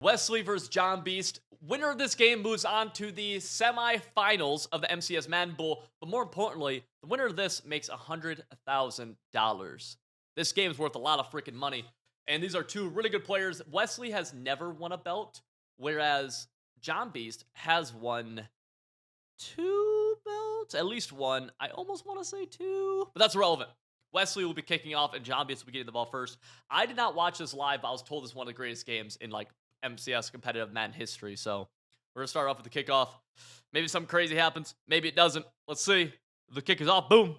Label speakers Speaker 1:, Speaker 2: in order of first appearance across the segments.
Speaker 1: Wesley versus John Beast. Winner of this game moves on to the semifinals of the MCS Madden Bowl. But more importantly, the winner of this makes $100,000. This game is worth a lot of freaking money. And these are two really good players. Wesley has never won a belt, whereas John Beast has won 2 belts, at least one. I almost want to say two, but that's irrelevant. Wesley will be kicking off, and John Beast will be getting the ball first. I did not watch this live, but I was told it's one of the greatest games in like MCS competitive Madden history. So we're gonna start off with the kickoff. Maybe something crazy happens. Maybe it doesn't. Let's see. The kick is off. Boom.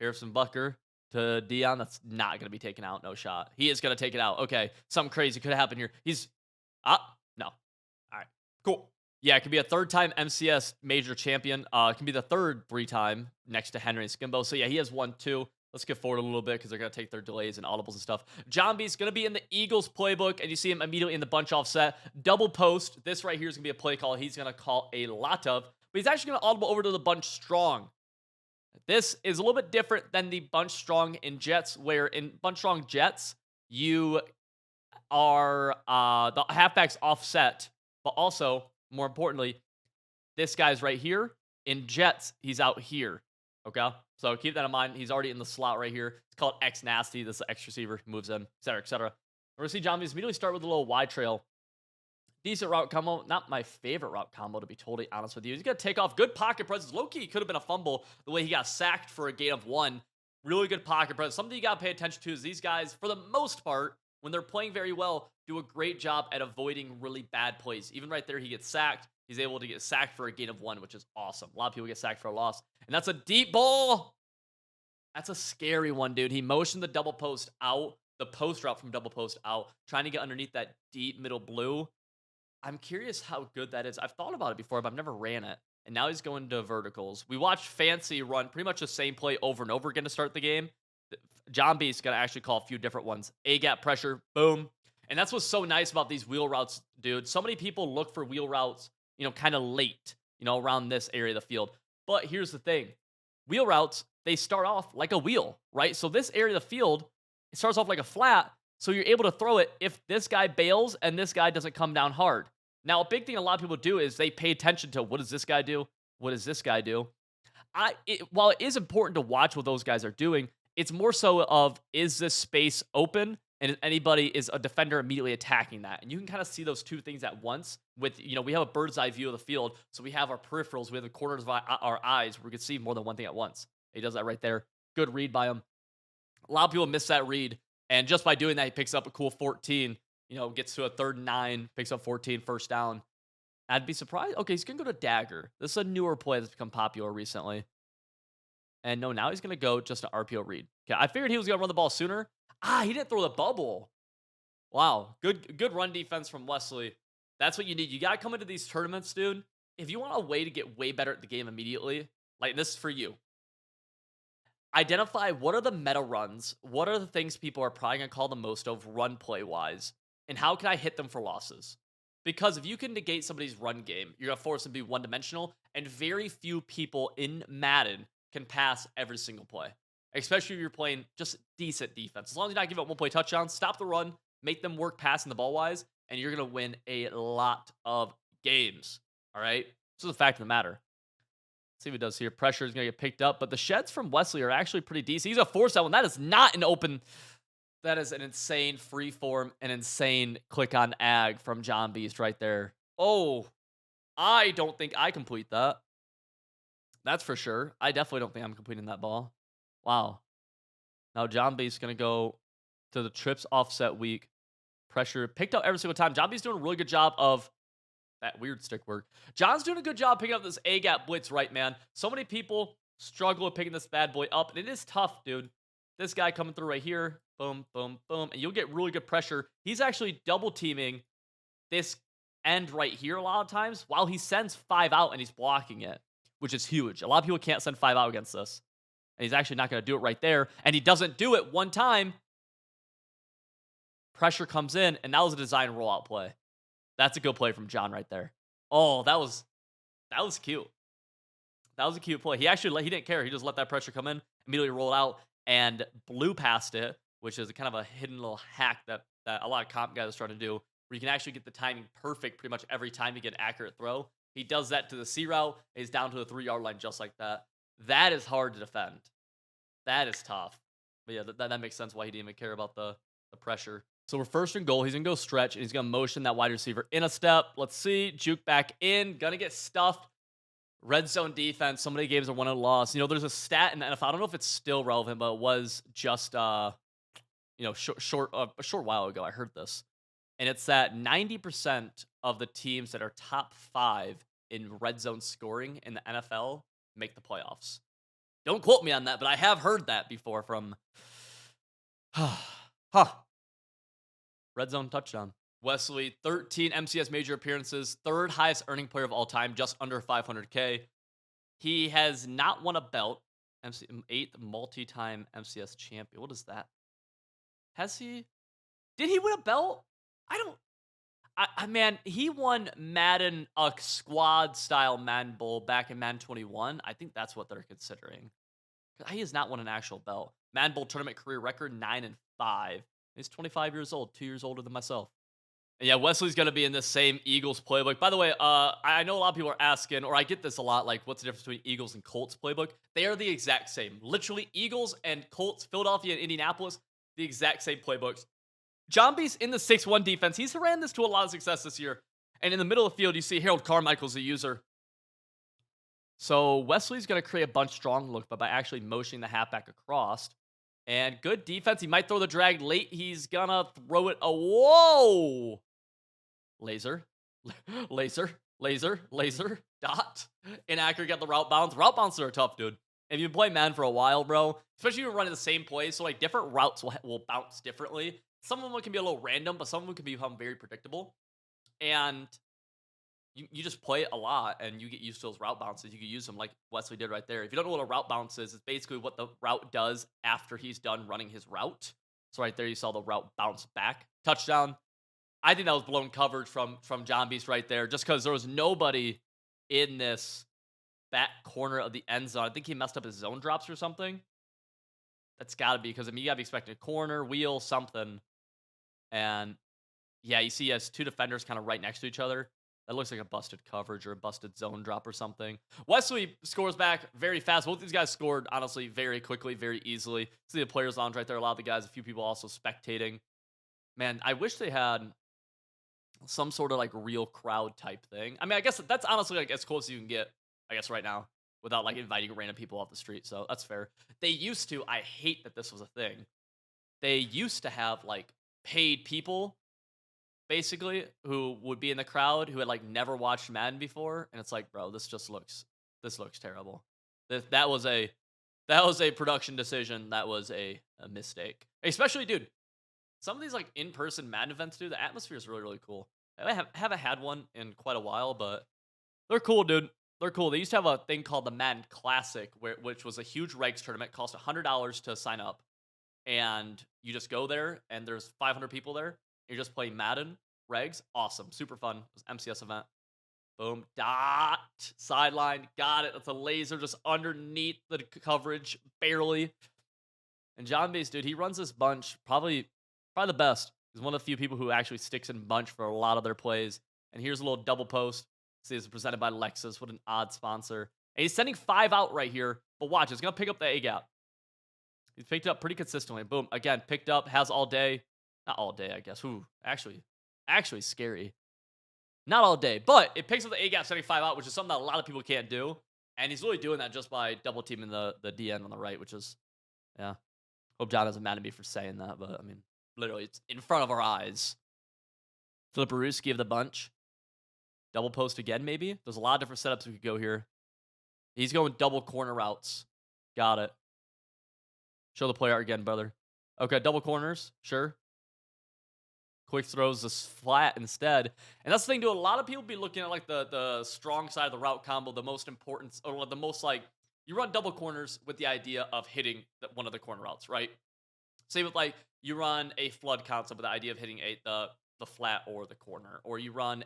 Speaker 1: Harrison Bucker to Dion. That's not gonna be taken out. No shot. He is gonna take it out. Okay. Something crazy could happen here. He's no. All right. Cool. Yeah, it could be a third-time MCS major champion. It can be the third 3-time next to Henry and Skimbo. So yeah, he has 1, 2. Let's get forward a little bit because they're going to take their delays and audibles and stuff. John B's going to be in the Eagles playbook, and you see him immediately in the bunch offset. Double post. This right here is going to be a play call he's going to call a lot of, but he's actually going to audible over to the bunch strong. This is a little bit different than the bunch strong in Jets, where in bunch strong Jets, you are the halfbacks offset, but also, more importantly, this guy's right here. In Jets, he's out here. Okay? So keep that in mind. He's already in the slot right here. It's called X Nasty. This is the X receiver. Moves in, et cetera, et cetera. We're going to see John Bees immediately start with a little wide trail. Decent route combo. Not my favorite route combo, to be totally honest with you. He's going to take off. Good pocket presence. Low-key could have been a fumble the way he got sacked for a gain of 1. Really good pocket presence. Something you got to pay attention to is these guys, for the most part, when they're playing very well, do a great job at avoiding really bad plays. Even right there, he gets sacked. He's able to get sacked for a gain of 1, which is awesome. A lot of people get sacked for a loss. And that's a deep ball. That's a scary one, dude. He motioned the double post out, the post route from double post out, trying to get underneath that deep middle blue. I'm curious how good that is. I've thought about it before, but I've never ran it. And now he's going to verticals. We watched Fancy run pretty much the same play over and over again to start the game. John B's going to actually call a few different ones. A-gap pressure, boom. And that's what's so nice about these wheel routes, dude. So many people look for wheel routes, kind of late, around this area of the field. But here's the thing. Wheel routes, they start off like a wheel, right? So this area of the field, it starts off like a flat, so you're able to throw it if this guy bails and this guy doesn't come down hard. Now, a big thing a lot of people do is they pay attention to what does this guy do? What does this guy do? While it is important to watch what those guys are doing, it's more so of, is this space open? And if anybody is a defender immediately attacking that. And you can kind of see those two things at once with, we have a bird's eye view of the field. So we have our peripherals, we have the corners of our eyes where we can see more than one thing at once. He does that right there. Good read by him. A lot of people miss that read. And just by doing that, he picks up a cool 14, gets to a 3rd and 9, picks up 14, first down. I'd be surprised. Okay, he's going to go to dagger. This is a newer play that's become popular recently. And no, now he's going to go just an RPO read. Okay, I figured he was going to run the ball sooner. He didn't throw the bubble. Wow. Good run defense from Wesley. That's what you need. You got to come into these tournaments, dude. If you want a way to get way better at the game immediately, like this is for you. Identify what are the meta runs, what are the things people are probably going to call the most of run play-wise, and how can I hit them for losses? Because if you can negate somebody's run game, you're going to force them to be one-dimensional, and very few people in Madden can pass every single play. Especially if you're playing just decent defense. As long as you're not giving up one-play touchdowns, stop the run, make them work passing the ball-wise, and you're going to win a lot of games. All right? This is the fact of the matter. Let's see what he does here. Pressure is going to get picked up, but the sheds from Wesley are actually pretty decent. He's a force out one. That is not an open... That is an insane free form, an insane click on ag from John Beast right there. Oh, I don't think I complete that. That's for sure. I definitely don't think I'm completing that ball. Wow. Now John B's going to go to the trips offset weak. Pressure picked up every single time. John B's doing a really good job of that weird stick work. John's doing a good job picking up this A-gap blitz, right, man? So many people struggle with picking this bad boy up, and it is tough, dude. This guy coming through right here. Boom, boom, boom. And you'll get really good pressure. He's actually double teaming this end right here a lot of times while he sends 5 out and he's blocking it, which is huge. A lot of people can't send 5 out against this. And he's actually not going to do it right there. And he doesn't do it one time. Pressure comes in, and that was a design rollout play. That's a good play from John right there. Oh, that was cute. That was a cute play. He didn't care. He just let that pressure come in, immediately roll out, and blew past it, which is kind of a hidden little hack that a lot of comp guys are trying to do. where you can actually get the timing perfect pretty much every time you get an accurate throw. He does that to the C route. He's down to the 3-yard line just like that. That is hard to defend. That is tough. But yeah, that makes sense why he didn't even care about the pressure. So we're first and goal. He's going to go stretch, and he's going to motion that wide receiver in a step. Let's see. Juke back in. Going to get stuffed. Red zone defense. So many games are won and lost. You know, there's a stat in the NFL. I don't know if it's still relevant, but it was just, a short while ago. I heard this. And it's that 90% of the teams that are top 5 in red zone scoring in the NFL make the playoffs. Don't quote me on that, but I have heard that before from red zone touchdown. Wesley, 13 MCS major appearances, 3rd highest earning player of all time, just under 500K. He has not won a belt. 8th multi-time MCS champion. What is that? Has he? Did he win a belt? Man, he won Madden, a squad-style Madden Bowl back in Madden 21. I think that's what they're considering. He has not won an actual belt. Madden Bowl tournament career record, 9-5. He's 25 years old, 2 years older than myself. And yeah, Wesley's going to be in this same Eagles playbook. By the way, I know a lot of people are asking, or I get this a lot, like, what's the difference between Eagles and Colts playbook? They are the exact same. Literally, Eagles and Colts, Philadelphia and Indianapolis, the exact same playbooks. John B's in the 6-1 defense. He's ran this to a lot of success this year. And in the middle of the field, you see Harold Carmichael's the user. So Wesley's going to create a bunch strong look, but by actually motioning the halfback across. And good defense. He might throw the drag late. He's going to throw it. Whoa! Laser. Dot. Inaccurate, get the route bounce. Route bounces are tough, dude. If you play Madden for a while, bro, especially if you're running the same plays, so like different routes will bounce differently. Some of them can be a little random, but some of them can become very predictable. And you just play it a lot, and you get used to those route bounces. You can use them like Wesley did right there. If you don't know what a route bounce is, it's basically what the route does after he's done running his route. So right there, you saw the route bounce back. Touchdown. I think that was blown coverage from John Beast right there, just because there was nobody in this back corner of the end zone. I think he messed up his zone drops or something. That's got to be because, I mean, you got to be expecting a corner, wheel, something. And yeah, you see he has 2 defenders kind of right next to each other. That looks like a busted coverage or a busted zone drop or something. Wesley scores back very fast. Both these guys scored, honestly, very quickly, very easily. See the players' lounge right there. A lot of the guys, a few people also spectating. Man, I wish they had some sort of like real crowd type thing. I mean, I guess that's honestly like as close as you can get, I guess, right now, without like inviting random people off the street. So that's fair. They used to, I hate that this was a thing. They used to have like paid people, basically, who would be in the crowd who had like never watched Madden before. And it's like, bro, this looks terrible. That was a production decision. That was a mistake. Especially, dude, some of these like in-person Madden events, dude, the atmosphere is really, really cool. I haven't had one in quite a while, but they're cool, dude. They're cool. They used to have a thing called the Madden Classic, which was a huge regs tournament. Cost $100 to sign up. And you just go there, and there's 500 people there. You're just playing Madden, regs. Awesome. Super fun. It was an MCS event. Boom. Dot. Sideline. Got it. That's a laser just underneath the coverage. Barely. And John Base, dude, he runs this bunch probably the best. He's one of the few people who actually sticks in bunch for a lot of their plays. And here's a little double post. See, it's presented by Lexus. What an odd sponsor. And he's sending 5 out right here. But watch, it's going to pick up the A-gap. He's picked it up pretty consistently. Boom. Again, picked up, has all day. Not all day, I guess. Ooh, actually scary. Not all day. But it picks up the A-gap, sending 5 out, which is something that a lot of people can't do. And he's really doing that just by double teaming the DN on the right, which is, yeah. Hope John doesn't mad at me for saying that, but I mean, literally, it's in front of our eyes. Flipperuski of the bunch. Double post again, maybe? There's a lot of different setups we could go here. He's going double corner routes. Got it. Show the player again, brother. Okay, double corners. Sure. Quick throws this flat instead. And that's the thing, dude. A lot of people be looking at like the strong side of the route combo, the most important, or the most like, you run double corners with the idea of hitting one of the corner routes, right? Same with like, you run a flood concept with the idea of hitting the flat or the corner. Or you run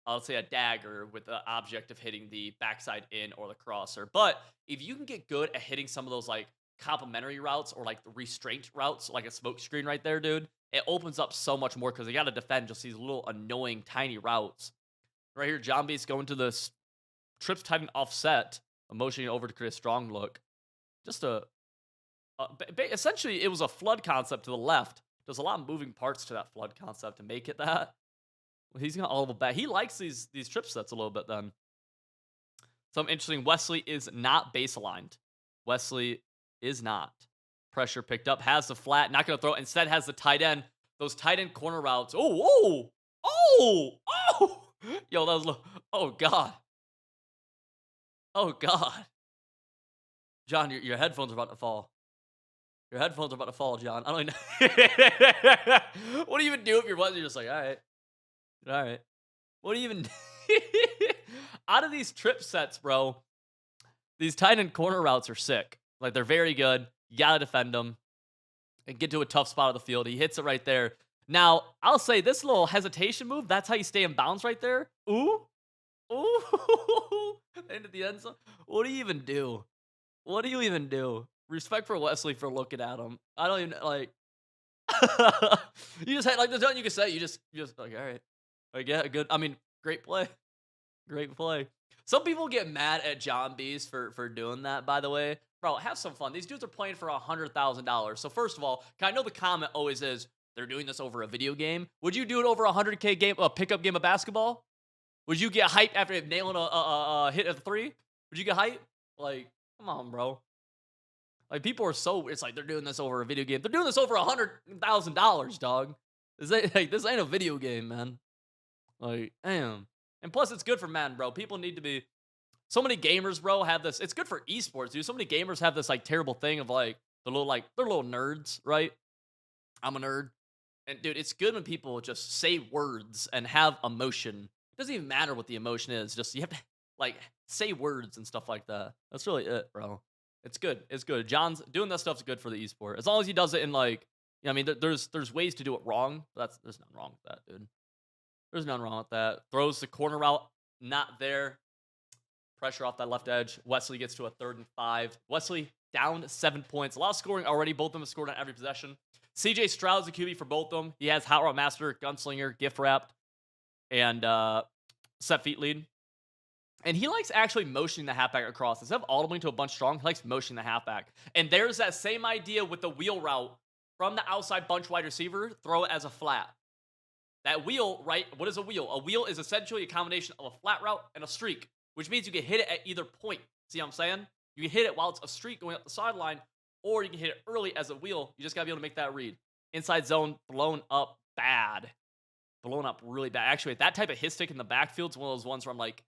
Speaker 1: let's say a dagger with the object of hitting the backside in or the crosser. But if you can get good at hitting some of those like complementary routes or like the restraint routes, like a smoke screen right there, dude, it opens up so much more because they got to defend just these little annoying tiny routes. Right here, John B's going to the trips tight end offset, motioning over to create a strong look. Just essentially, it was a flood concept to the left. There's a lot of moving parts to that flood concept to make it that. Well, he's got all of it back. He likes these trip sets a little bit then. Something interesting, Wesley is not base aligned. Wesley is not. Pressure picked up, has the flat, not going to throw it. Instead has the tight end. Those tight end corner routes. Oh! Yo, that was oh, God. Oh, God. John, your headphones are about to fall. Your headphones are about to fall, John. I don't even know. What do you even do if you're just like, all right. What do you even out of these trip sets, bro? These tight end corner routes are sick. Like, they're very good. You gotta defend them and get to a tough spot of the field. He hits it right there. Now, I'll say this little hesitation move, that's how you stay in bounds right there. Ooh. Into the end zone. What do you even do? What do you even do? Respect for Wesley for looking at him. I don't even, like... you just had, like, there's nothing you can say. You just like, all right. Like, yeah, good. I mean, great play. Great play. Some people get mad at John B's for doing that, by the way. Bro, have some fun. These dudes are playing for $100,000. So first of all, I know the comment always is, they're doing this over a video game. Would you do it over a $100K game, a pickup game of basketball? Would you get hyped after nailing a hit of 3? Would you get hyped? Like, come on, bro. Like, people are so, it's like they're doing this over a video game. They're doing this over $100,000, dog. This ain't a video game, man. Like, damn. And plus, it's good for Madden, bro. People need to be, so many gamers, bro, have this. It's good for esports, dude. So many gamers have this, like, terrible thing of, like, they're little nerds, right? I'm a nerd. And, dude, it's good when people just say words and have emotion. It doesn't even matter what the emotion is. Just, you have to, like, say words and stuff like that. That's really it, bro. It's good. It's good. John's doing that stuff's good for the esport. As long as he does it in, like, you know, I mean, there's ways to do it wrong, but there's nothing wrong with that, dude. There's nothing wrong with that. Throws the corner route, not there. Pressure off that left edge. Wesley gets to a 3rd and 5. Wesley down 7 points. A lot of scoring already. Both of them have scored on every possession. CJ Stroud's the QB for both of them. He has Hot Route Master, Gunslinger, Gift Wrapped, and set feet lead. And he likes actually motioning the halfback across. Instead of audibling to a bunch strong, he likes motioning the halfback. And there's that same idea with the wheel route. From the outside bunch wide receiver, throw it as a flat. That wheel, right? What is a wheel? A wheel is essentially a combination of a flat route and a streak, which means you can hit it at either point. See what I'm saying? You can hit it while it's a streak going up the sideline, or you can hit it early as a wheel. You just got to be able to make that read. Inside zone, blown up bad. Blown up really bad. Actually, that type of hit stick in the backfield is one of those ones where I'm like,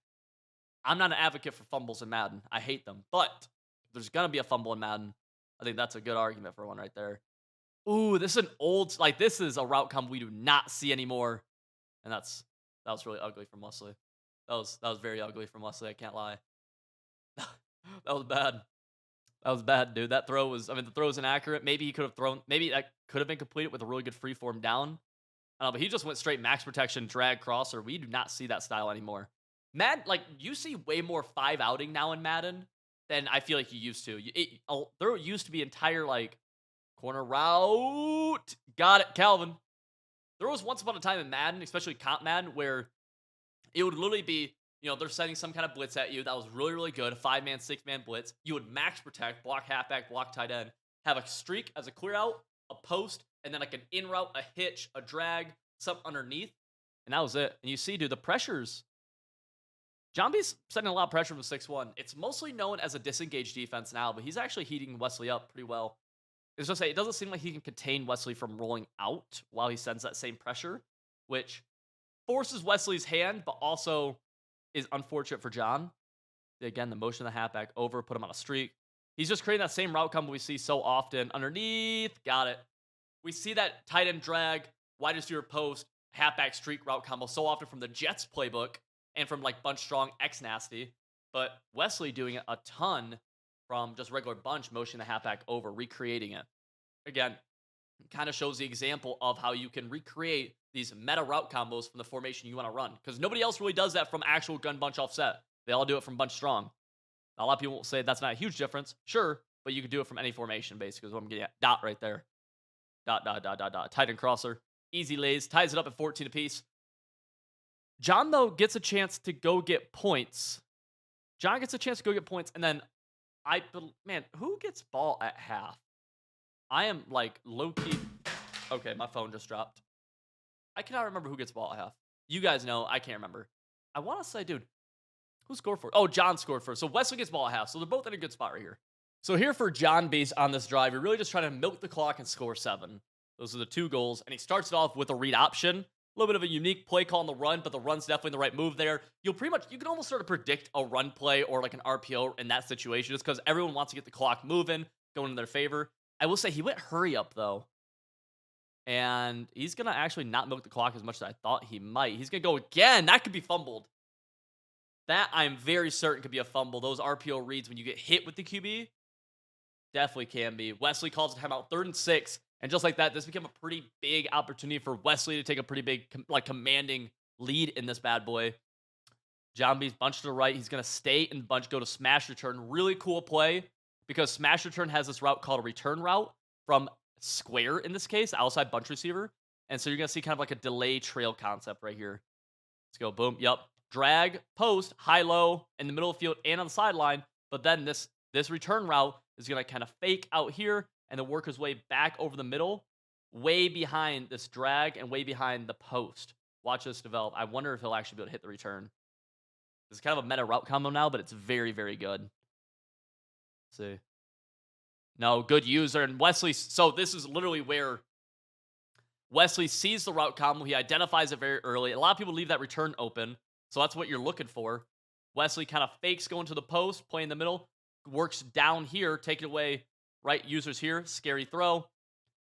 Speaker 1: I'm not an advocate for fumbles in Madden. I hate them. But if there's going to be a fumble in Madden, I think that's a good argument for one right there. Ooh, this is an old, like, this is a route combo we do not see anymore. And that was really ugly from Wesley. That was very ugly from Wesley, I can't lie. That was bad. That was bad, dude. That throw was, I mean, the throw was inaccurate. Maybe he could have thrown, maybe that could have been completed with a really good free form down. I don't know, but he just went straight max protection, drag crosser. We do not see that style anymore. Madden, like, you see way more 5 outing now in Madden than I feel like you used to. There used to be entire, like, corner route. Got it, Calvin. There was once upon a time in Madden, especially Comp Madden, where it would literally be, you know, they're sending some kind of blitz at you that was really, really good, a 5-man, 6-man blitz. You would max protect, block halfback, block tight end, have a streak as a clear out, a post, and then like an in route, a hitch, a drag, something underneath, and that was it. And you see, dude, the pressures. John B's setting a lot of pressure from 6-1. It's mostly known as a disengaged defense now, but he's actually heating Wesley up pretty well. It's just it doesn't seem like he can contain Wesley from rolling out while he sends that same pressure, which forces Wesley's hand, but also is unfortunate for John. Again, the motion of the halfback over, put him on a streak. He's just creating that same route combo we see so often. Underneath, got it. We see that tight end drag, wide receiver post, halfback streak route combo so often from the Jets playbook and from like bunch strong X nasty. But Wesley doing it a ton from just regular bunch, motion the halfback over, recreating it. Again, kind of shows the example of how you can recreate these meta route combos from the formation you want to run. Because nobody else really does that from actual gun bunch offset. They all do it from bunch strong. Now, a lot of people will say that's not a huge difference. Sure, but you can do it from any formation, basically, is what I'm getting at. Dot right there. Dot, dot, dot, dot, dot. Tight end crosser. Easy lays. Ties it up at 14 apiece. John, though, gets a chance to go get points. John gets a chance to go get points, and then man, who gets ball at half? I am like low key. Okay, my phone just dropped. I cannot remember who gets ball at half. You guys know. I can't remember. I want to say, dude, who scored first? Oh, John scored first. So Wesley gets ball at half. So they're both in a good spot right here. So here for John Base on this drive, you're really just trying to milk the clock and score 7. Those are the 2 goals. And he starts it off with a read option. A little bit of a unique play call on the run, but the run's definitely the right move there. You can almost sort of predict a run play or like an RPO in that situation just because everyone wants to get the clock moving, going in their favor. I will say he went hurry up though. And he's going to actually not milk the clock as much as I thought he might. He's going to go again. That could be fumbled. That I'm very certain could be a fumble. Those RPO reads when you get hit with the QB definitely can be. Wesley calls a timeout, 3rd and 6. And just like that, this became a pretty big opportunity for Wesley to take a pretty big, commanding lead in this bad boy. John B's bunch to the right. He's going to stay and bunch, go to smash return. Really cool play because smash return has this route called a return route from square in this case, outside bunch receiver. And so you're going to see kind of like a delay trail concept right here. Let's go. Boom. Yep. Drag, post, high, low, in the middle of the field and on the sideline. But then this return route is going to kind of fake out here and then work his way back over the middle, way behind this drag and way behind the post. Watch this develop. I wonder if he'll actually be able to hit the return. This is kind of a meta route combo now, but it's very, very good. Let's see. No, good user. And Wesley, so this is literally where Wesley sees the route combo. He identifies it very early. A lot of people leave that return open, so that's what you're looking for. Wesley kind of fakes going to the post, play in the middle, works down here, take it away. Right, users here, scary throw.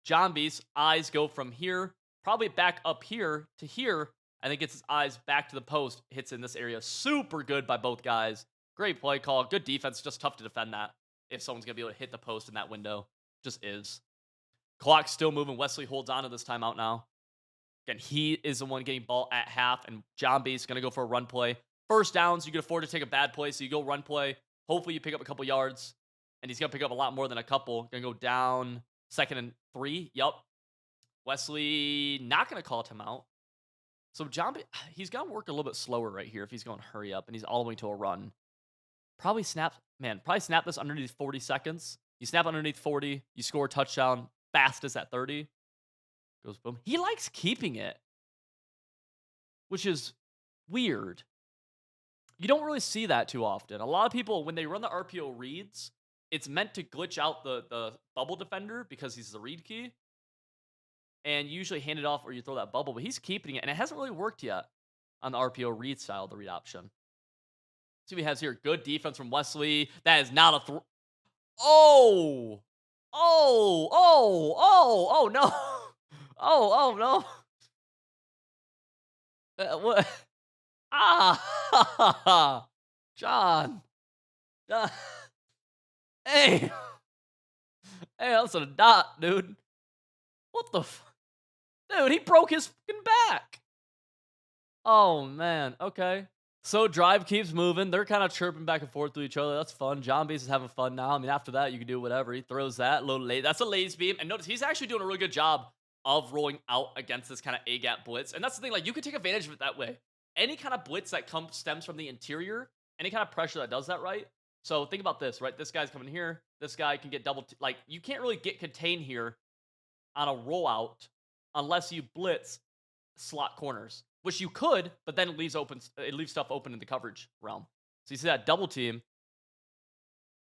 Speaker 1: John B's eyes go from here, probably back up here to here, and then gets his eyes back to the post, hits in this area. Super good by both guys. Great play call, good defense, just tough to defend that if someone's going to be able to hit the post in that window. Just is. Clock's still moving. Wesley holds on to this timeout now. Again, he is the one getting ball at half, and John B's going to go for a run play. First downs, you can afford to take a bad play, so you go run play. Hopefully you pick up a couple yards. And he's going to pick up a lot more than a couple. Going to go down 2nd and 3. Yup. Wesley not going to call a timeout. So John, he's going to work a little bit slower right here if he's going to hurry up. And he's all the way to a run. Probably snap this underneath 40 seconds. You snap underneath 40. You score a touchdown. Fastest at 30. Goes boom. He likes keeping it. Which is weird. You don't really see that too often. A lot of people, when they run the RPO reads, it's meant to glitch out the bubble defender because he's the read key. And you usually hand it off or you throw that bubble, but he's keeping it. And it hasn't really worked yet on the RPO read style, the read option. See what he has here. Good defense from Wesley. That is not a throw. Oh! Oh, no. Oh, no. What? John. Hey, that's a dot, dude. What the dude, he broke his fucking back. Oh, man. Okay. So drive keeps moving. They're kind of chirping back and forth to each other. That's fun. John B's is having fun now. I mean, after that, you can do whatever. He throws that little late. That's a lazy beam. And notice he's actually doing a really good job of rolling out against this kind of A-gap blitz. And that's the thing. Like, you can take advantage of it that way. Any kind of blitz that stems from the interior, any kind of pressure that does that right. So think about this, right? This guy's coming here. This guy can get like, you can't really get contained here on a rollout unless you blitz slot corners, which you could, but then it leaves stuff open in the coverage realm. So you see that double team.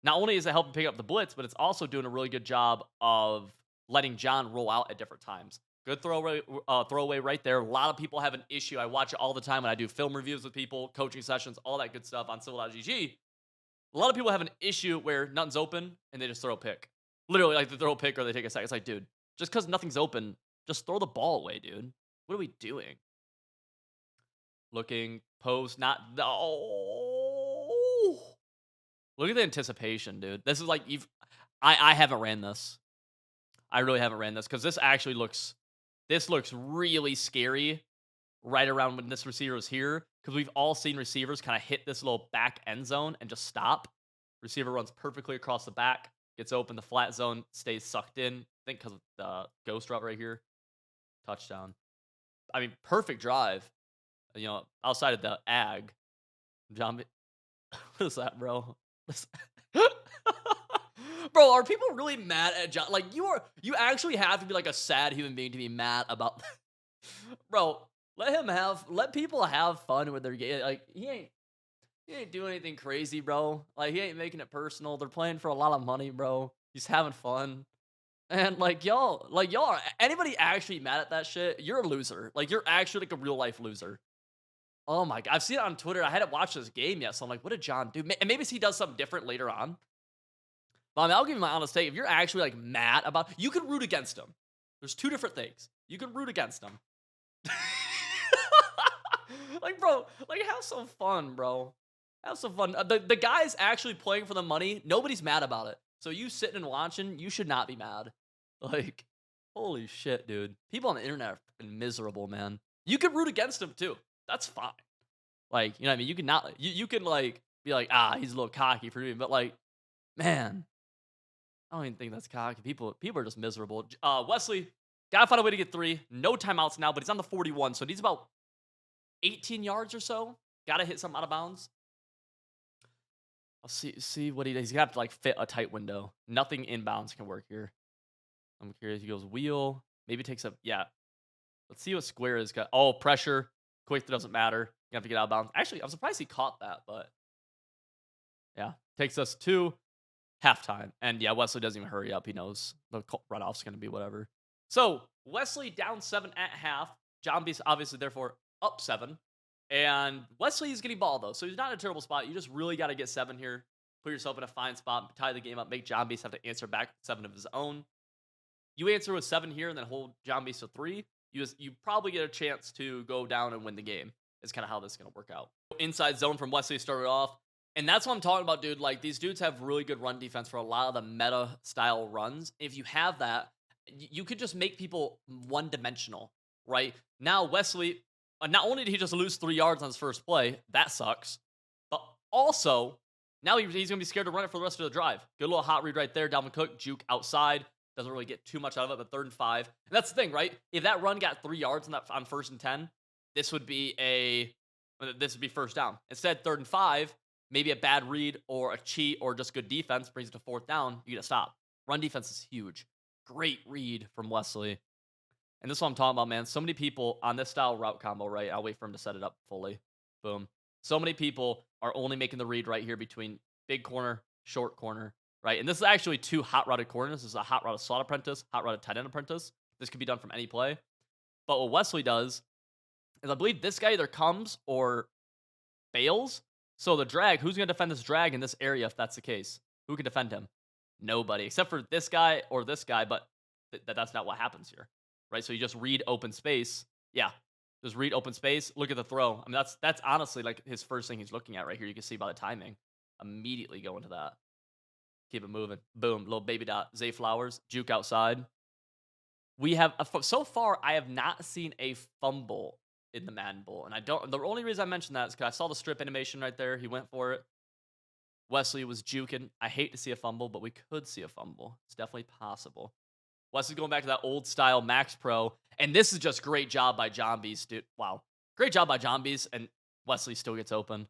Speaker 1: Not only is it helping pick up the blitz, but it's also doing a really good job of letting John roll out at different times. Good throwaway right there. A lot of people have an issue. I watch it all the time when I do film reviews with people, coaching sessions, all that good stuff on Civil.gg. A lot of people have an issue where nothing's open and they just throw a pick. Literally, like they throw a pick or they take a sack. It's like, dude, just because nothing's open, just throw the ball away, dude. What are we doing? Looking, post, not. Oh. Look at the anticipation, dude. This is like, I haven't ran this. I really haven't ran this because this actually looks really scary right around when this receiver was here, because we've all seen receivers kind of hit this little back end zone and just stop. Receiver runs perfectly across the back, gets open, the flat zone stays sucked in. think because of the ghost route right here. Touchdown. I mean, perfect drive. You know, outside of the ag. John, what is that, bro? Bro, are people really mad at John? Like, you actually have to be like a sad human being to be mad about. Bro, let people have fun with their game. Like, he ain't doing anything crazy, bro. Like, he ain't making it personal. They're playing for a lot of money, bro. He's having fun. And y'all are anybody actually mad at that shit? You're a loser. Like, you're actually like a real life loser. Oh my god, I've seen it on Twitter. I hadn't watched this game yet, so I'm like, what did John do? And maybe he does something different later on. But I mean, I'll give you my honest take. If you're actually like mad about, you can root against him. There's two different things. You can root against him. Like, bro, like, have some fun, bro. Have some fun. The guy's actually playing for the money. Nobody's mad about it. So you sitting and watching, you should not be mad. Like, holy shit, dude. People on the internet are fucking miserable, man. You can root against him too. That's fine. Like, you know what I mean? You can not, you can like be like, he's a little cocky for me, but like, man, I don't even think that's cocky. People are just miserable. Wesley, gotta find a way to get 3. No timeouts now, but he's on the 41, so it needs about 18 yards or so. Gotta hit something out of bounds. I'll see what he does. He's gonna have to like fit a tight window. Nothing inbounds can work here. I'm curious. He goes wheel. Maybe takes a, yeah. Let's see what square is. Oh, pressure. Quick, doesn't matter. You have to get out of bounds. Actually, I'm surprised he caught that, but yeah. Takes us to halftime. And yeah, Wesley doesn't even hurry up. He knows the runoff's going to be whatever. So, Wesley down 7 at half. John B's obviously, therefore, up 7. And Wesley is getting ball, though. So, he's not in a terrible spot. You just really got to get 7 here. Put yourself in a fine spot. Tie the game up. Make John Beast have to answer back 7 of his own. You answer with 7 here and then hold John Beast to 3. You probably get a chance to go down and win the game. Is kind of how this is going to work out. Inside zone from Wesley started off. And that's what I'm talking about, dude. Like, these dudes have really good run defense for a lot of the meta-style runs. If you have that, you could just make people one-dimensional, right? Now, Wesley, not only did he just lose 3 yards on his first play, that sucks, but also, now he's going to be scared to run it for the rest of the drive. Good little hot read right there. Dalvin Cook, juke outside. Doesn't really get too much out of it, but 3rd and 5. And that's the thing, right? If that run got 3 yards on 1st and 10, this would be 1st down. Instead, 3rd and 5, maybe a bad read or a cheat or just good defense brings it to 4th down. You get a stop. Run defense is huge. Great read from Wesley. And this is what I'm talking about, man. So many people on this style route combo, right? I'll wait for him to set it up fully. Boom. So many people are only making the read right here between big corner, short corner, right? And this is actually 2 hot routed corners. This is a hot routed slot apprentice, hot routed tight end apprentice. This could be done from any play. But what Wesley does is I believe this guy either comes or fails. So the drag, who's going to defend this drag in this area if that's the case? Who can defend him? Nobody, except for this guy or this guy, but that's not what happens here, right? So you just read open space. Yeah, just read open space. Look at the throw. I mean, that's honestly like his first thing he's looking at right here. You can see by the timing. Immediately go into that. Keep it moving. Boom, little baby dot. Zay Flowers, juke outside. We have, so far, I have not seen a fumble in the Madden Bowl. And the only reason I mentioned that is because I saw the strip animation right there. He went for it. Wesley was juking. I hate to see a fumble, but we could see a fumble. It's definitely possible. Wesley's going back to that old style Max Pro. And this is just great job by John Beast, dude. Wow. Great job by John Beast. And Wesley still gets open.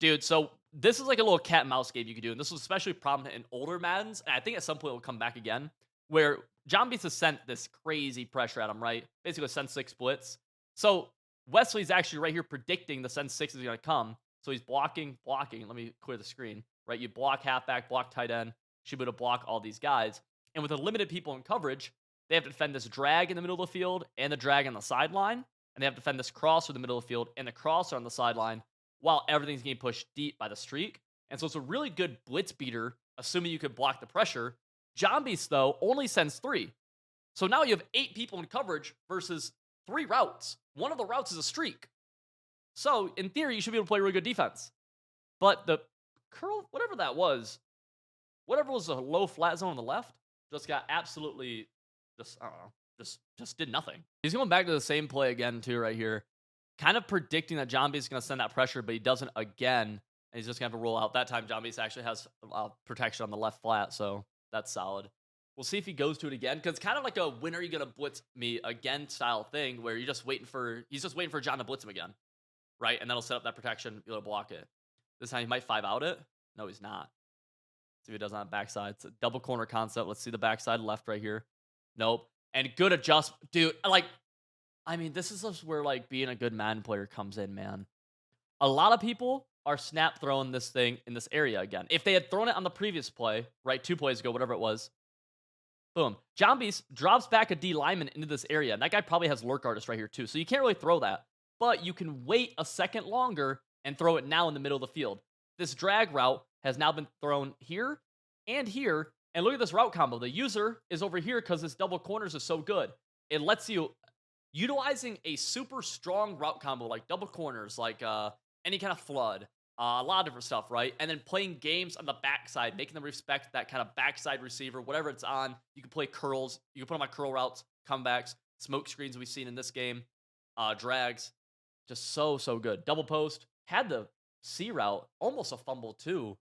Speaker 1: Dude, so this is like a little cat and mouse game you can do. And this was especially prominent in older Maddens. And I think at some point it will come back again. Where John Beast has sent this crazy pressure at him, right? Basically, send 6 splits. So Wesley's actually right here predicting the send 6 is going to come. So he's blocking. Let me clear the screen, right? You block halfback, block tight end. Should be able to block all these guys. And with the limited people in coverage, they have to defend this drag in the middle of the field and the drag on the sideline. And they have to defend this crosser in the middle of the field and the crosser on the sideline while everything's getting pushed deep by the streak. And so it's a really good blitz beater, assuming you could block the pressure. John Beast, though, only sends 3. So now you have 8 people in coverage versus 3 routes. One of the routes is a streak. So, in theory, you should be able to play really good defense. But the curl, whatever was the low flat zone on the left, just got absolutely, I don't know, just did nothing. He's going back to the same play again, too, right here. Kind of predicting that John Beast is going to send that pressure, but he doesn't again. And he's just going to have to roll out. That time, John Beast actually has protection on the left flat, so that's solid. We'll see if he goes to it again, because it's kind of like a when are you gonna blitz me again style thing, where he's just waiting for John to blitz him again, right? And that'll set up that protection, be able to block it. This time he might 5 out it. No, he's not. See what he does on the backside. It's a double corner concept. Let's see the backside left right here. Nope. And good adjust, dude. Like, I mean, this is just where like being a good Madden player comes in, man. A lot of people are snap throwing this thing in this area again. If they had thrown it on the previous play, right, 2 plays ago, whatever it was, boom. John Beast drops back a D lineman into this area. And that guy probably has lurk artist right here too. So you can't really throw that. But you can wait a second longer and throw it now in the middle of the field. This drag route has now been thrown here and here. And look at this route combo. The user is over here because this double corners is so good. It lets you, utilizing a super strong route combo like double corners, like any kind of flood, a lot of different stuff, right? And then playing games on the backside, making them respect that kind of backside receiver, whatever it's on. You can play curls. You can put them on curl routes, comebacks, smoke screens we've seen in this game, drags. Just so good. Double post. Had the C route. Almost a fumble, too.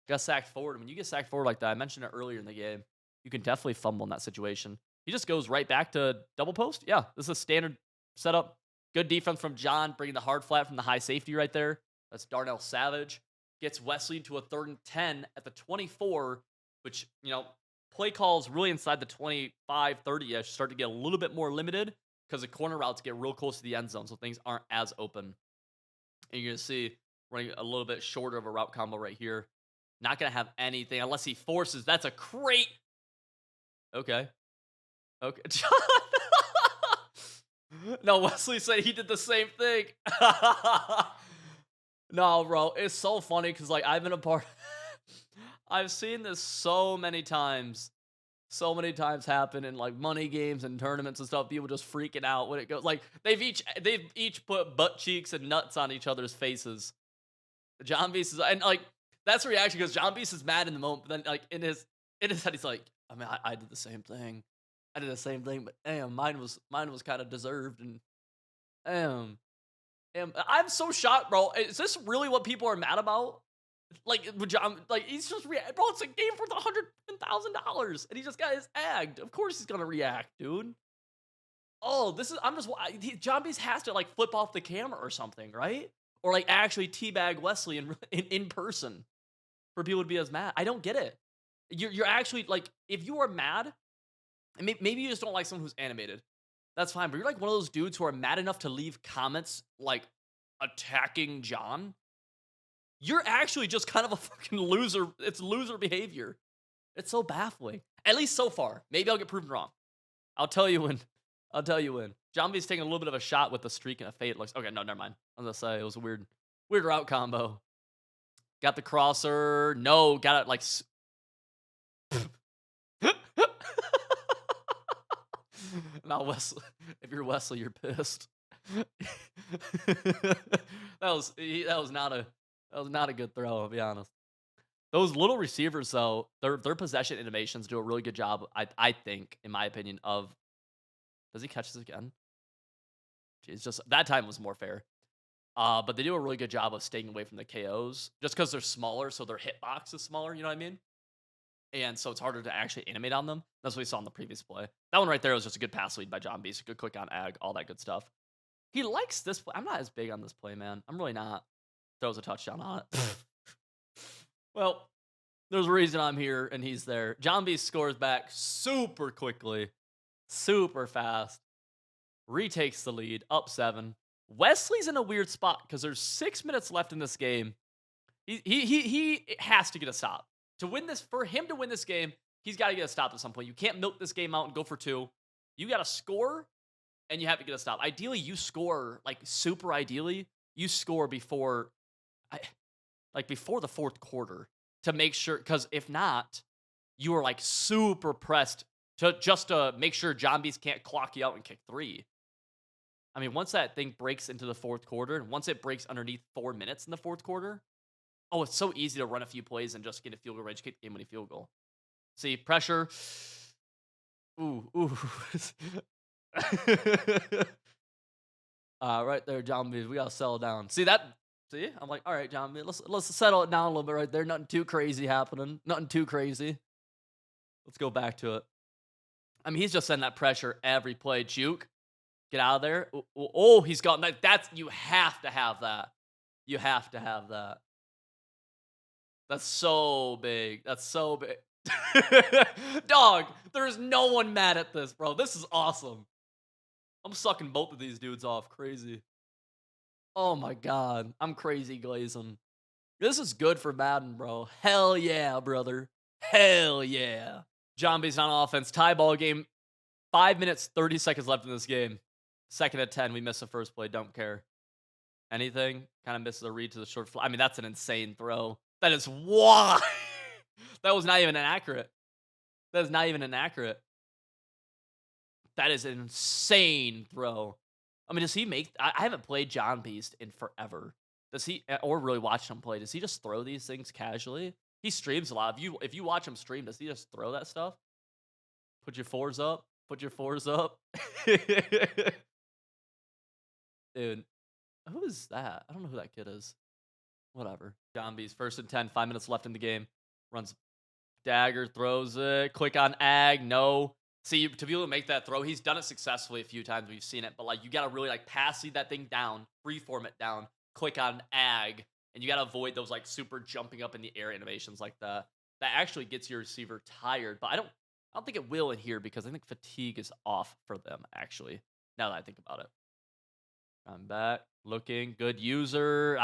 Speaker 1: Got sacked forward. When you get sacked forward like that, I mentioned it earlier in the game, you can definitely fumble in that situation. He just goes right back to double post. Yeah, this is a standard setup. Good defense from John, bringing the hard flat from the high safety right there. That's Darnell Savage. Gets Wesley to a 3rd and 10 at the 24, which, you know, play calls really inside the 25, 30-ish start to get a little bit more limited because the corner routes get real close to the end zone, so things aren't as open. And you're going to see running a little bit shorter of a route combo right here. Not going to have anything unless he forces. That's a great... Okay. John... No, Wesley said he did the same thing. No, bro, it's so funny because, like, I've been a part... I've seen this so many times happen in like money games and tournaments and stuff. People just freaking out when it goes. Like they've each put butt cheeks and nuts on each other's faces. John Beast is, and like that's the reaction because John Beast is mad in the moment, but then like in his head he's like, I mean, I did the same thing. I did the same thing, but damn, mine was kind of deserved, and I'm so shocked, bro. Is this really what people are mad about? Like, John, like he's just bro. It's a game for $100,000, and he just got his agged. Of course, he's gonna react, dude. Oh, this is. John Beast has to like flip off the camera or something, right? Or like actually teabag Wesley in person for people to be as mad. I don't get it. You're actually like, if you are mad, and maybe you just don't like someone who's animated. That's fine, but you're like one of those dudes who are mad enough to leave comments like attacking John. You're actually just kind of a fucking loser. It's loser behavior. It's so baffling. At least so far. Maybe I'll get proven wrong. I'll tell you when. John B's taking a little bit of a shot with the streak and a fade. Looks okay. No, never mind. I was gonna say it was a weird route combo. Got the crosser. No, got it like. Now Wesley, if you're Wesley, you're pissed. that was not a good throw, I'll be honest. Those little receivers, though, their possession animations do a really good job, I think, in my opinion, of... Does he catch this again? It's just... That time was more fair. But they do a really good job of staying away from the KOs. Just because they're smaller, so their hitbox is smaller, you know what I mean? And so it's harder to actually animate on them. That's what we saw in the previous play. That one right there was just a good pass lead by John Beast. A good quick on ag, all that good stuff. He likes this play. I'm not as big on this play, man. I'm really not. Throws a touchdown on it. Well, there's a reason I'm here and he's there. John Beast scores back super quickly, super fast, retakes the lead, up 7. Wesley's in a weird spot because there's 6 minutes left in this game. He has to get a stop. To win this, for him to win this game, he's got to get a stop at some point. You can't milk this game out and go for 2. You got to score, and you have to get a stop. Ideally, you score, like super ideally, you score before the 4th quarter to make sure, because if not, you are like super pressed to make sure John Beast can't clock you out and kick 3. I mean, once that thing breaks into the 4th quarter, and once it breaks underneath 4 minutes in the 4th quarter, oh, it's so easy to run a few plays and just get a field goal range, kick the game-winning field goal. See, pressure. Ooh. Right there, John B. We gotta settle down. See that? See, I'm like, all right, John B. Let's settle it down a little bit right there. Nothing too crazy happening. Nothing too crazy. Let's go back to it. I mean, he's just sending that pressure every play. Juke, get out of there. Oh, he's got that. That's you have to have that. You have to have that. That's so big. That's so big. Dog, there's no one mad at this, bro. This is awesome. I'm sucking both of these dudes off. Crazy. Oh my god. I'm crazy glazing. This is good for Madden, bro. Hell yeah, brother. Hell yeah. John B's on offense. Tie ball game. 5 minutes, 30 seconds left in this game. Second at 10. We missed the first play. Don't care. Anything? Kind of misses a read to the short fly. I mean, that's an insane throw. That is why. That was not even inaccurate. That is not even inaccurate. That is an insane throw. I mean, does he make? I haven't played John Beast in forever. Does he, or really watched him play? Does he just throw these things casually? He streams a lot. If you watch him stream, does he just throw that stuff? Put your fours up. Put your fours up. Dude, who is that? I don't know who that kid is. Whatever. John Beast, 1st and 10. 5 minutes left in the game. Runs dagger, throws it. Quick on Ag. No. See, to be able to make that throw, he's done it successfully a few times. We've seen it, but like you got to really like pass that thing down, freeform it down, click on Ag, and you got to avoid those like super jumping up in the air animations like that. That actually gets your receiver tired, but I don't think it will in here because I think fatigue is off for them actually. Now that I think about it, I'm back, looking good user.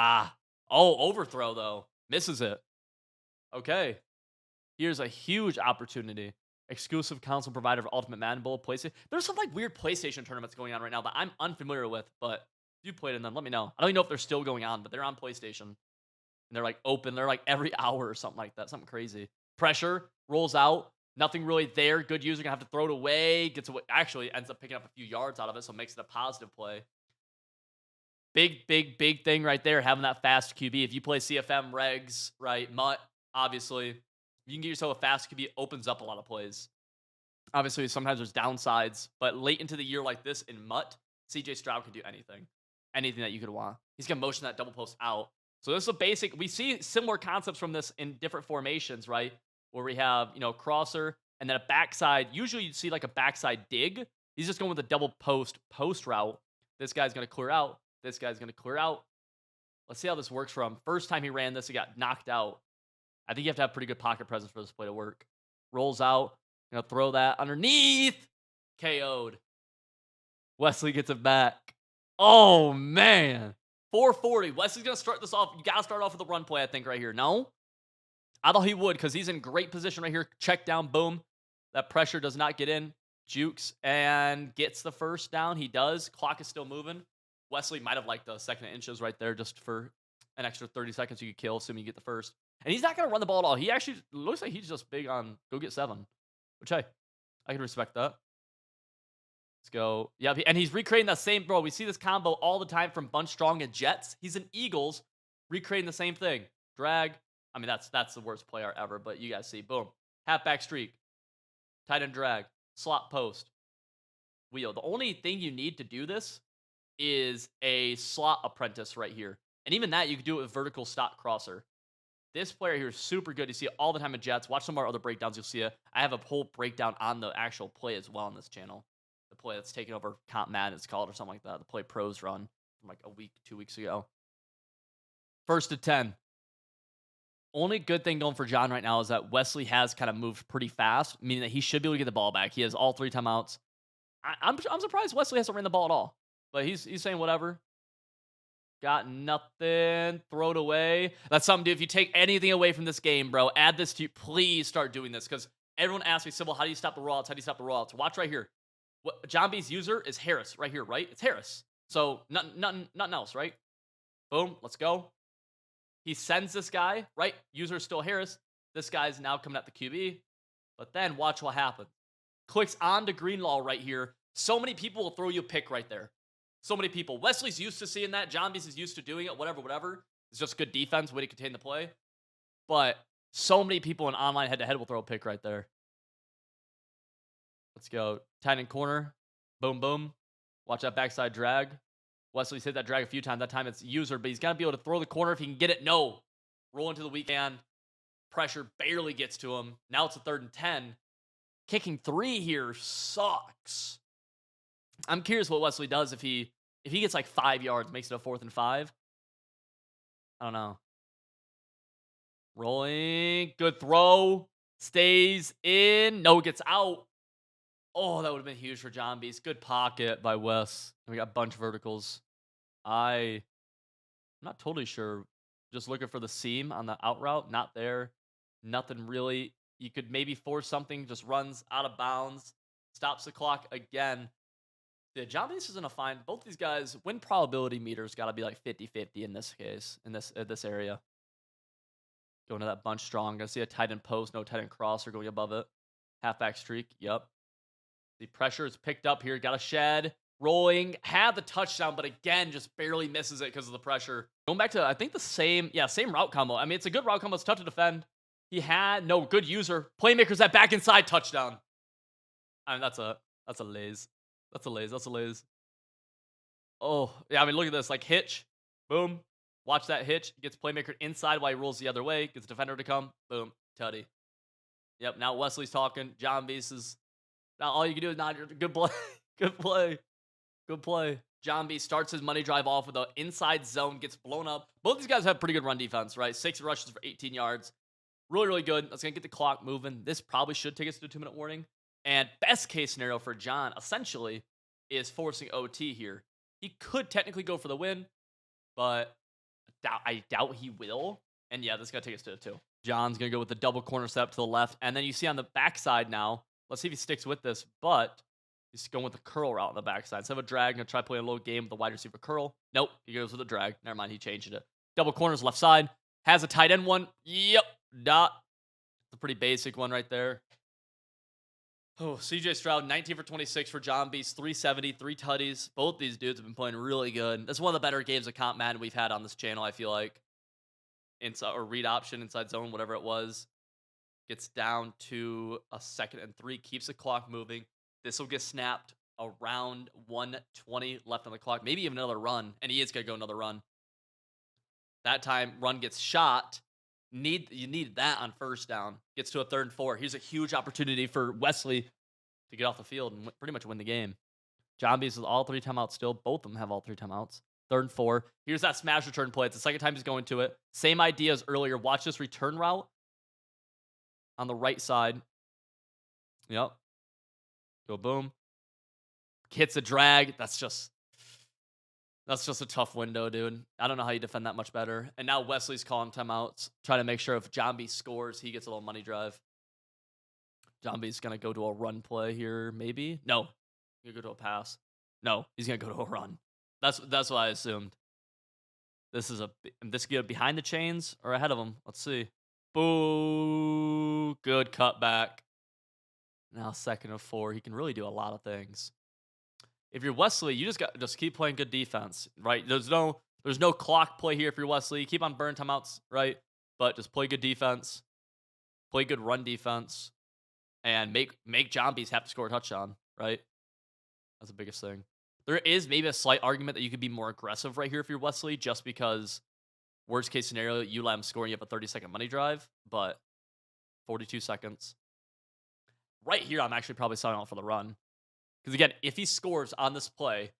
Speaker 1: Overthrow though, misses it. Okay, here's a huge opportunity. Exclusive console provider of Ultimate Madden Bowl PlayStation. There's some like weird PlayStation tournaments going on right now that I'm unfamiliar with, but if you played in them, let me know. I don't even know if they're still going on, but they're on PlayStation. And they're like open. They're like every hour or something like that. Something crazy. Pressure, rolls out. Nothing really there. Good user, gonna have to throw it away. Gets away. Actually ends up picking up a few yards out of it, so it makes it a positive play. Big thing right there, having that fast QB. If you play CFM regs, right, Mutt, obviously, you can get yourself a fast QB. It opens up a lot of plays. Obviously, sometimes there's downsides, but late into the year like this in Mutt, CJ Stroud can do anything. Anything that you could want. He's going to motion that double post out. So this is a basic, we see similar concepts from this in different formations, right? Where we have, crosser and then a backside. Usually you'd see like a backside dig. He's just going with a double post route. This guy's going to clear out. This guy's going to clear out. Let's see how this works for him. First time he ran this, he got knocked out. I think you have to have pretty good pocket presence for this play to work. Rolls out. Gonna throw that underneath. KO'd. Wesley gets it back. Oh, man. 440. Wesley's gonna start this off. You gotta start off with a run play, I think, right here. No? I thought he would because he's in great position right here. Check down. Boom. That pressure does not get in. Jukes and gets the first down. He does. Clock is still moving. Wesley might have liked the second inches right there just for an extra 30 seconds you could kill, assuming you get the first. And he's not going to run the ball at all. He actually looks like he's just big on go get 7. Which, hey, I can respect that. Let's go. Yeah, and he's recreating that same, bro. We see this combo all the time from Bunch Strong and Jets. He's an Eagles, recreating the same thing. Drag. I mean, that's the worst play art ever, but you guys see. Boom. Halfback streak. Tight end drag. Slot post. Wheel. The only thing you need to do this is a slot apprentice right here. And even that, you can do it with vertical stock crosser. This player here is super good. You see it all the time in Jets. Watch some of our other breakdowns. You'll see it. I have a whole breakdown on the actual play as well on this channel. The play that's taken over Comp Madden, it's called, or something like that. The play pros run from like a week, 2 weeks ago. 1st and 10. Only good thing going for John right now is that Wesley has kind of moved pretty fast, meaning that he should be able to get the ball back. He has all 3 timeouts. I'm surprised Wesley hasn't ran the ball at all. But he's saying whatever. Got nothing. Throw it away. That's something, dude. If you take anything away from this game, bro, add this to you. Please start doing this because everyone asks me, Sybil, how do you stop the rollouts? How do you stop the rollouts? Watch right here. What John B's user is Harris right here, right? It's Harris. So nothing else, right? Boom. Let's go. He sends this guy, right? User is still Harris. This guy's now coming at the QB. But then watch what happens. Clicks on to Greenlaw right here. So many people will throw you a pick right there. So many people. Wesley's used to seeing that. John Beast is used to doing it. Whatever. It's just good defense, way to contain the play. But so many people in online head-to-head will throw a pick right there. Let's go. Tight end corner. Boom. Watch that backside drag. Wesley's hit that drag a few times. That time it's user, but he's got to be able to throw the corner if he can get it. No. Roll into the weak hand. Pressure barely gets to him. Now it's a 3rd and 10. Kicking 3 here sucks. I'm curious what Wesley does if he gets like 5 yards, makes it a 4th and 5. I don't know. Rolling. Good throw. Stays in. No, gets out. Oh, that would have been huge for John Beast. Good pocket by Wes. We got a bunch of verticals. I'm not totally sure. Just looking for the seam on the out route. Not there. Nothing really. You could maybe force something. Just runs out of bounds. Stops the clock again. Yeah, John Beast is going to find both these guys. Win probability meters got to be like 50-50 in this case, in this area. Going to that bunch strong. Gonna see a tight end post, no tight end crosser going above it. Halfback streak. Yep. The pressure is picked up here. Got a shed. Rolling. Had the touchdown, but again, just barely misses it because of the pressure. Going back to, I think, the same route combo. I mean, it's a good route combo. It's tough to defend. He had no good user. Playmakers that back inside touchdown. I mean, that's a laze. That's a laze. Oh, yeah, I mean, look at this. Like, hitch. Boom. Watch that hitch. Gets playmaker inside while he rolls the other way. Gets defender to come. Boom. Tutty. Yep, now Wesley's talking. John Beast is... Now all you can do is nod your... Good play. Good play. Good play. John Beast starts his money drive off with an inside zone. Gets blown up. Both these guys have pretty good run defense, right? 6 rushes for 18 yards. Really, really good. That's going to get the clock moving. This probably should take us to a 2-minute warning. And best case scenario for John, essentially, is forcing OT here. He could technically go for the win, but I doubt he will. And yeah, this is going to take us to a 2. John's going to go with the double corner step to the left. And then you see on the backside now, let's see if he sticks with this, but he's going with the curl route on the backside. Instead of a drag, going to try playing a low game with the wide receiver curl. Nope, he goes with a drag. Never mind, he changed it. Double corners left side. Has a tight end one. Yep, dot. It's a pretty basic one right there. Oh, CJ Stroud, 19 for 26 for John Beast, 370, 3 tutties. Both these dudes have been playing really good. That's one of the better games of Comp Madden we've had on this channel, I feel like. Inside or read option, inside zone, whatever it was. Gets down to a 2nd and 3, keeps the clock moving. This will get snapped around 1:20 left on the clock. Maybe even another run, and he is going to go another run. That time, run gets shot. You need that on 1st down. Gets to a 3rd and 4. Here's a huge opportunity for Wesley to get off the field and pretty much win the game. John Beast with all 3 timeouts still. Both of them have all 3 timeouts. 3rd and 4. Here's that smash return play. It's the 2nd time he's going to it. Same idea as earlier. Watch this return route on the right side. Yep. Go boom. Hits a drag. That's just a tough window, dude. I don't know how you defend that much better. And now Wesley's calling timeouts, trying to make sure if John B scores, he gets a little money drive. John B's going to go to a run play here, maybe? No. He's going to go to a pass. No, he's going to go to a run. That's what I assumed. This is good behind the chains or ahead of him. Let's see. Boo. Good cutback. Now 2nd and 4. He can really do a lot of things. If you're Wesley, you just keep playing good defense, right? There's no clock play here if you're Wesley. Keep on burn timeouts, right? But just play good defense, play good run defense, and make John Beast have to score a touchdown, right? That's the biggest thing. There is maybe a slight argument that you could be more aggressive right here if you're Wesley, just because worst case scenario, you let him score and you have a 30-second money drive, but 42 seconds. Right here, I'm actually probably selling out for the run. Because again, if he scores on this play,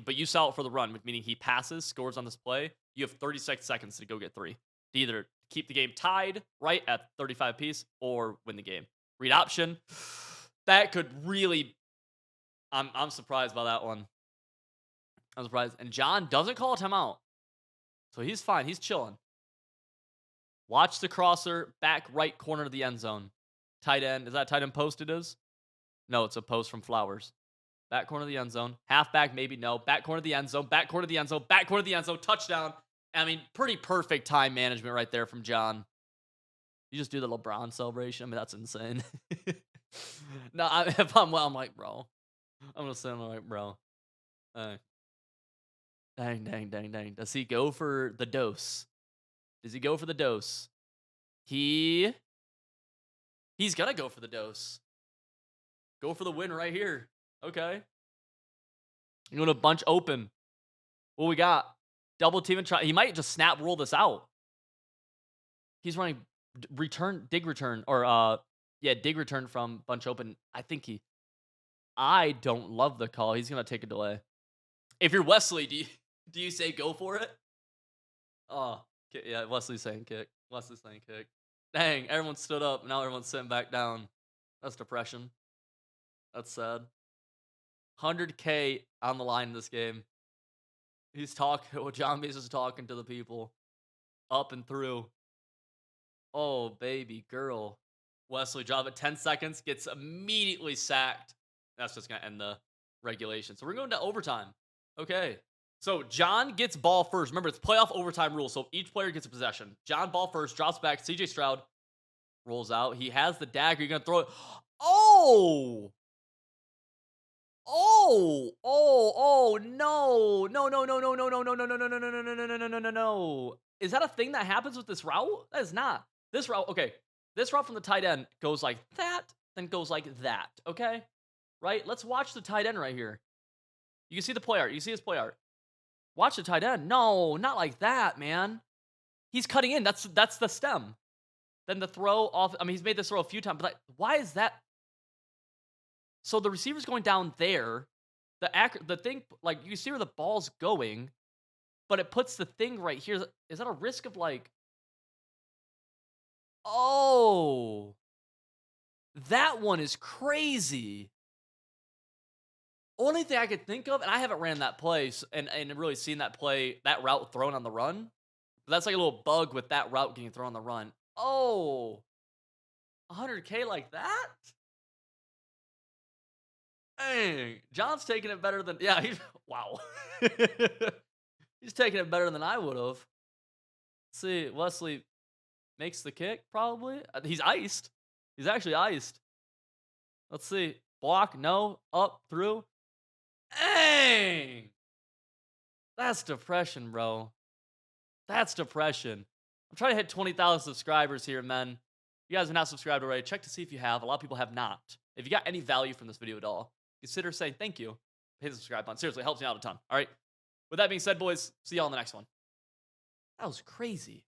Speaker 1: but you sell it for the run, meaning he passes, scores on this play, you have 36 seconds to go get 3. To either keep the game tied, right, at 35 apiece, or win the game. Read option. That could really... I'm surprised by that one. I'm surprised. And John doesn't call a timeout. So he's fine. He's chilling. Watch the crosser, back right corner of the end zone. Tight end. Is that tight end post it is? No, it's a post from Flowers. Back corner of the end zone. Halfback, maybe no. Back corner of the end zone. Back corner of the end zone. Back corner of the end zone. Touchdown. I mean, pretty perfect time management right there from John. You just do the LeBron celebration. I mean, that's insane. No, if I'm well, I'm like, bro. I'm going to say, I'm like, bro. Dang. Does he go for the dose? Does he go for the dose? He's going to go for the dose. Go for the win right here. Okay. You're going to bunch open. What we got? Double team and try. He might just snap roll this out. He's running dig return or Yeah, dig return from bunch open. I don't love the call. He's gonna take a delay. If you're Wesley, do you say go for it? Oh, yeah, Wesley's saying kick. Wesley's saying kick. Dang, everyone stood up. Now everyone's sitting back down. That's depression. That's sad. 100K on the line in this game. He's talking. Well, John Bees is talking to the people up and through. Oh, baby girl. Wesley drop it 10 seconds, gets immediately sacked. That's just going to end the regulation. So we're going to overtime. Okay. So John gets ball first. Remember, it's playoff overtime rule. So each player gets a possession. John ball first, drops back. CJ Stroud rolls out. He has the dagger. You're going to throw it. Oh! Oh, no. No, no, no, no, no, no, no, no, no, no, no, no, no, no, no, no, no, no, no, no. Is that a thing that happens with this route? That is not. This route, okay. This route from the tight end goes like that, then goes like that, okay? Right? Let's watch the tight end right here. You can see the play art. You see his play art. Watch the tight end. No, not like that, man. He's cutting in. That's the stem. Then the throw off. I mean, he's made this throw a few times, but like, why is that? So the receiver's going down there. The thing, like, you see where the ball's going, but it puts the thing right here. Is that a risk of like, oh, that one is crazy. Only thing I could think of, and I haven't ran that play and really seen that play, that route thrown on the run. But that's like a little bug with that route getting thrown on the run. Oh, 100K like that? Dang, John's taking it better than, yeah, wow. He's taking it better than I would have. See, Wesley makes the kick, probably. He's iced. He's actually iced. Let's see. Block, no. Up, through. Dang! That's depression, bro. That's depression. I'm trying to hit 20,000 subscribers here, men. You guys are not subscribed already. Check to see if you have. A lot of people have not. If you got any value from this video at all, consider saying thank you. Hit the subscribe button. Seriously, it helps me out a ton. All right? With that being said, boys, see y'all in the next one. That was crazy.